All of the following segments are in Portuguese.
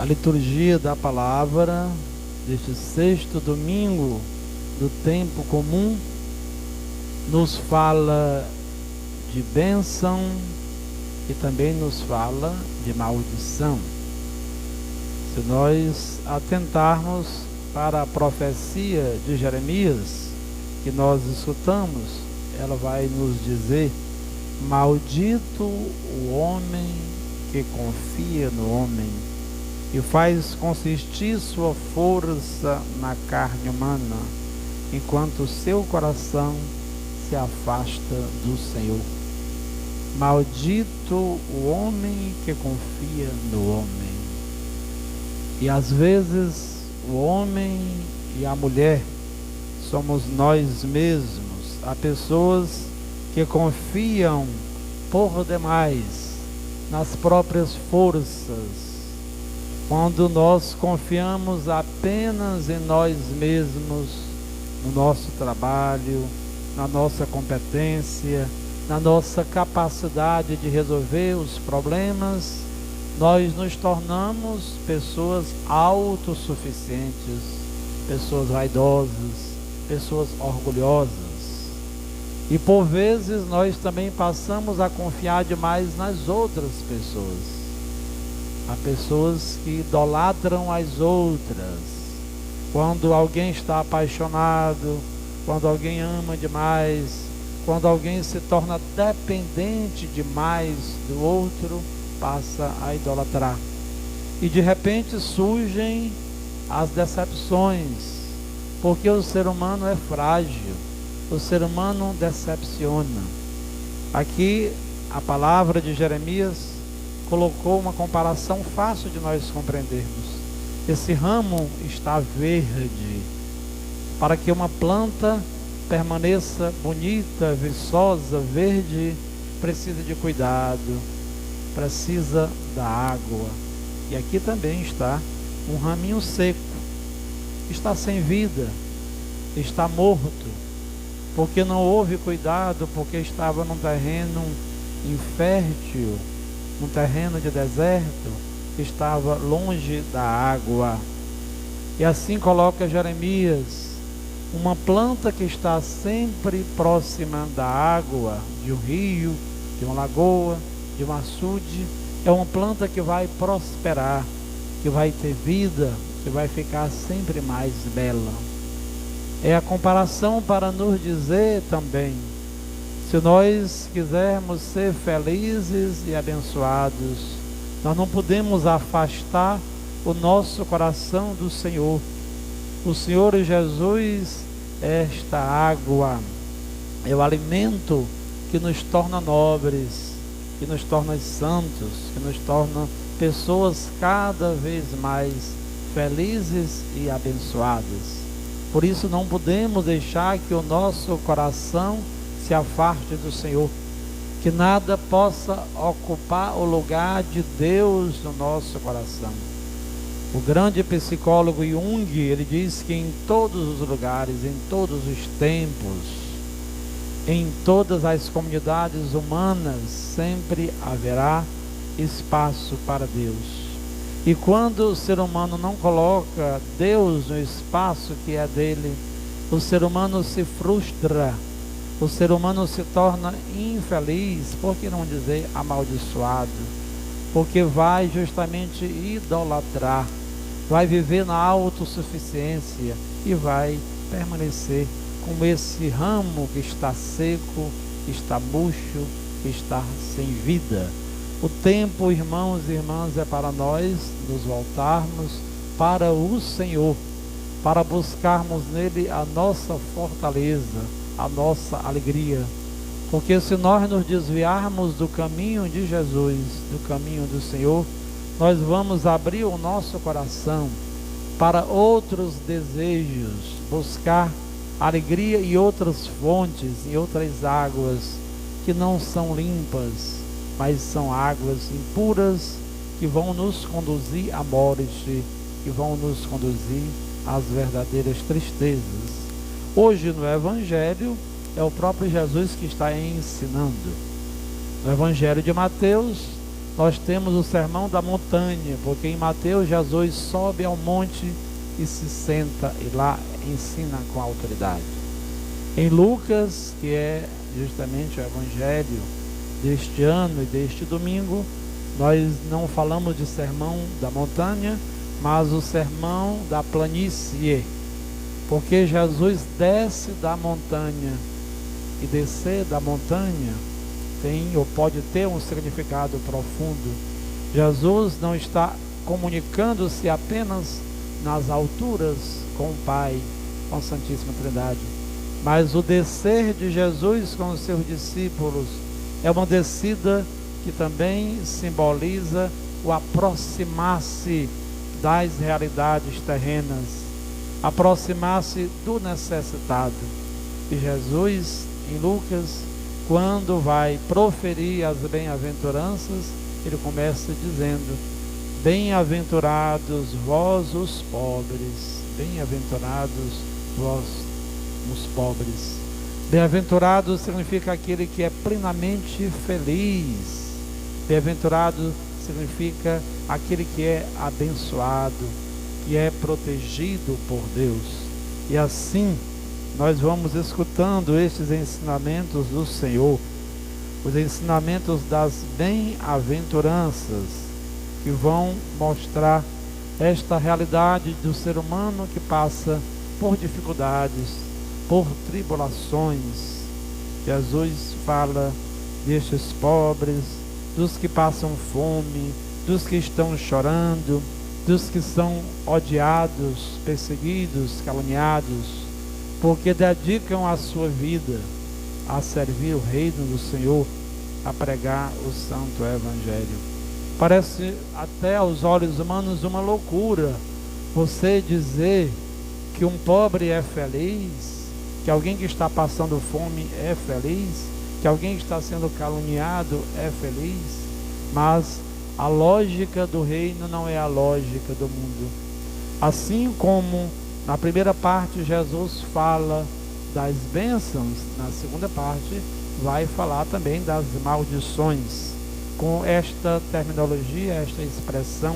A liturgia da palavra deste sexto domingo do tempo comum nos fala de bênção e também nos fala de maldição. Se nós atentarmos para a profecia de Jeremias que nós escutamos, ela vai nos dizer: maldito o homem que confia no homem e faz consistir sua força na carne humana, enquanto seu coração se afasta do Senhor. Maldito o homem que confia no homem. E às vezes o homem e a mulher somos nós mesmos. Há pessoas que confiam por demais nas próprias forças, quando nós confiamos apenas em nós mesmos, no nosso trabalho, na nossa competência, na nossa capacidade de resolver os problemas, nós nos tornamos pessoas autossuficientes, pessoas vaidosas, pessoas orgulhosas. E por vezes nós também passamos a confiar demais nas outras pessoas. Há pessoas que idolatram as outras. Quando alguém está apaixonado, quando alguém ama demais, quando alguém se torna dependente demais do outro, passa a idolatrar. E de repente surgem as decepções, porque o ser humano é frágil, o ser humano decepciona. Aqui a palavra de Jeremias colocou uma comparação fácil de nós compreendermos. Esse ramo está verde. Para que uma planta permaneça bonita, viçosa, verde, precisa de cuidado, precisa da água. E aqui também está um raminho seco, está sem vida, está morto, porque não houve cuidado, porque estava num terreno infértil, num terreno de deserto, estava longe da água. E assim coloca Jeremias: uma planta que está sempre próxima da água, de um rio, de uma lagoa, de um açude, é uma planta que vai prosperar, que vai ter vida, que vai ficar sempre mais bela. É a comparação para nos dizer também, se nós quisermos ser felizes e abençoados, nós não podemos afastar o nosso coração do Senhor. O Senhor Jesus é esta água, é o alimento que nos torna nobres, que nos torna santos, que nos torna pessoas cada vez mais felizes e abençoadas. Por isso não podemos deixar que o nosso coração se afaste do Senhor, que nada possa ocupar o lugar de Deus no nosso coração. O grande psicólogo Jung, ele diz que em todos os lugares, em todos os tempos, em todas as comunidades humanas, sempre haverá espaço para Deus. E quando o ser humano não coloca Deus no espaço que é dele, o ser humano se frustra, o ser humano se torna infeliz, por que não dizer amaldiçoado, porque vai justamente idolatrar, vai viver na autossuficiência e vai permanecer como esse ramo que está seco, que está murcho, que está sem vida. O tempo, irmãos e irmãs, é para nós nos voltarmos para o Senhor, para buscarmos nele a nossa fortaleza, a nossa alegria. Porque se nós nos desviarmos do caminho de Jesus, do caminho do Senhor, nós vamos abrir o nosso coração para outros desejos, buscar alegria em outras fontes, em outras águas que não são limpas, mas são águas impuras que vão nos conduzir à morte, que vão nos conduzir às verdadeiras tristezas. Hoje no Evangelho é o próprio Jesus que está ensinando. No Evangelho de Mateus, nós temos o sermão da montanha, porque em Mateus Jesus sobe ao monte e se senta e lá ensina com autoridade. Em Lucas, que é justamente o evangelho deste ano e deste domingo, nós não falamos de sermão da montanha, mas o sermão da planície, porque Jesus desce da montanha, e descer da montanha tem ou pode ter um significado profundo. Jesus não está comunicando-se apenas nas alturas com o Pai, com a Santíssima Trindade, mas o descer de Jesus com os seus discípulos é uma descida que também simboliza o aproximar-se das realidades terrenas, aproximar-se do necessitado. E Jesus, em Lucas, quando vai proferir as bem-aventuranças, ele começa dizendo: bem-aventurados vós os pobres, bem-aventurados vós os pobres. Bem-aventurado significa aquele que é plenamente feliz. Bem-aventurado significa aquele que é abençoado, que é protegido por Deus. E assim nós vamos escutando estes ensinamentos do Senhor, os ensinamentos das bem-aventuranças, que vão mostrar esta realidade do ser humano que passa por dificuldades, por tribulações. Jesus fala destes pobres, dos que passam fome, dos que estão chorando, dos que são odiados, perseguidos, caluniados, porque dedicam a sua vida a servir o reino do Senhor, a pregar o santo evangelho. Parece até aos olhos humanos uma loucura você dizer que um pobre é feliz, que alguém que está passando fome é feliz, que alguém que está sendo caluniado é feliz, mas a lógica do reino não é a lógica do mundo. Assim como na primeira parte Jesus fala das bênçãos, na segunda parte vai falar também das maldições, com esta terminologia, esta expressão: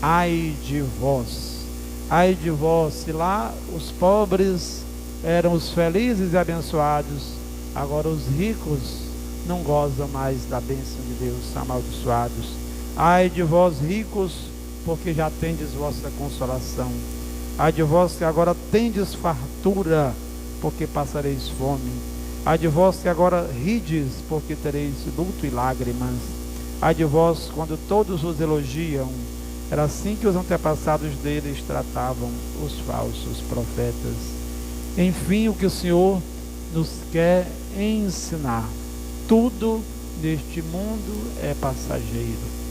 ai de vós. Ai de vós, se lá os pobres eram os felizes e abençoados, agora os ricos não gozam mais da bênção de Deus, são amaldiçoados. Ai de vós ricos, porque já tendes vossa consolação. Ai de vós que agora tendes fartura, porque passareis fome. Ai de vós que agora rides, porque tereis luto e lágrimas. Ai de vós quando todos os elogiam. Era assim que os antepassados deles tratavam os falsos profetas. Enfim, o que o Senhor nos quer ensinar: tudo neste mundo é passageiro.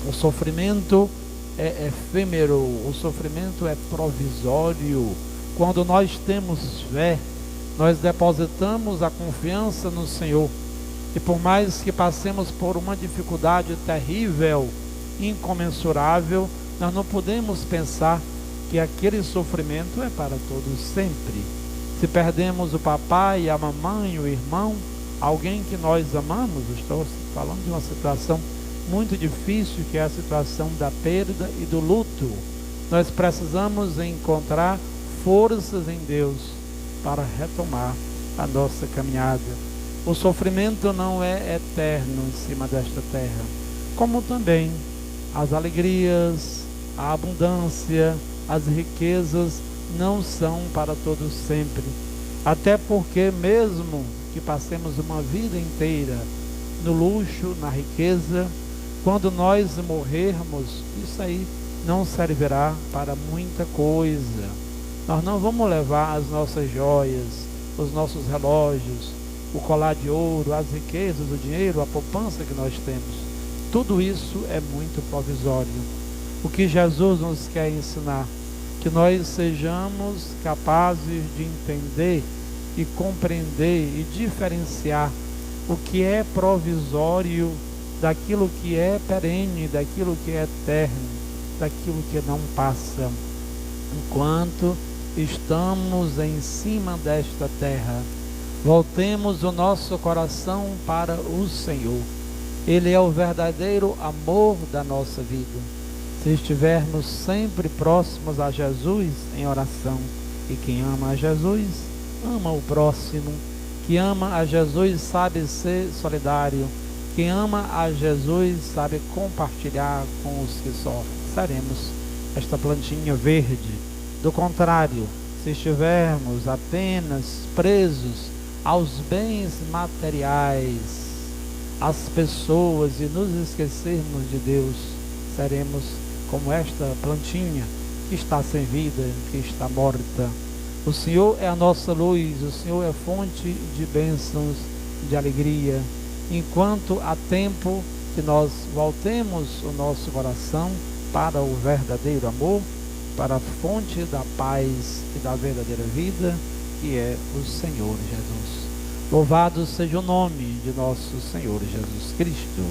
O sofrimento é efêmero, o sofrimento é provisório. Quando nós temos fé, nós depositamos a confiança no Senhor, e por mais que passemos por uma dificuldade terrível, incomensurável, nós não podemos pensar que aquele sofrimento é para todos sempre. Se perdemos o papai, a mamãe, o irmão, alguém que nós amamos, estou falando de uma situação muito difícil, que é a situação da perda e do luto, nós precisamos encontrar forças em Deus para retomar a nossa caminhada. O sofrimento não é eterno em cima desta terra, como também as alegrias, a abundância, as riquezas não são para todos sempre. Até porque mesmo que passemos uma vida inteira no luxo, na riqueza, quando nós morrermos, isso aí não servirá para muita coisa. Nós não vamos levar as nossas joias, os nossos relógios, o colar de ouro, as riquezas, o dinheiro, a poupança que nós temos. Tudo isso é muito provisório. O que Jesus nos quer ensinar? Que nós sejamos capazes de entender e compreender e diferenciar o que é provisório daquilo que é perene, daquilo que é eterno, daquilo que não passa. Enquanto estamos em cima desta terra, voltemos o nosso coração para o Senhor. Ele é o verdadeiro amor da nossa vida. Se estivermos sempre próximos a Jesus em oração, e quem ama a Jesus, ama o próximo. Quem ama a Jesus sabe ser solidário. Quem ama a Jesus sabe compartilhar com os que sofrem. Seremos esta plantinha verde. Do contrário, se estivermos apenas presos aos bens materiais, às pessoas, e nos esquecermos de Deus, seremos como esta plantinha que está sem vida, que está morta. O Senhor é a nossa luz, o Senhor é fonte de bênçãos, de alegria. Enquanto há tempo que nós voltemos o nosso coração para o verdadeiro amor, para a fonte da paz e da verdadeira vida, que é o Senhor Jesus. Louvado seja o nome de nosso Senhor Jesus Cristo.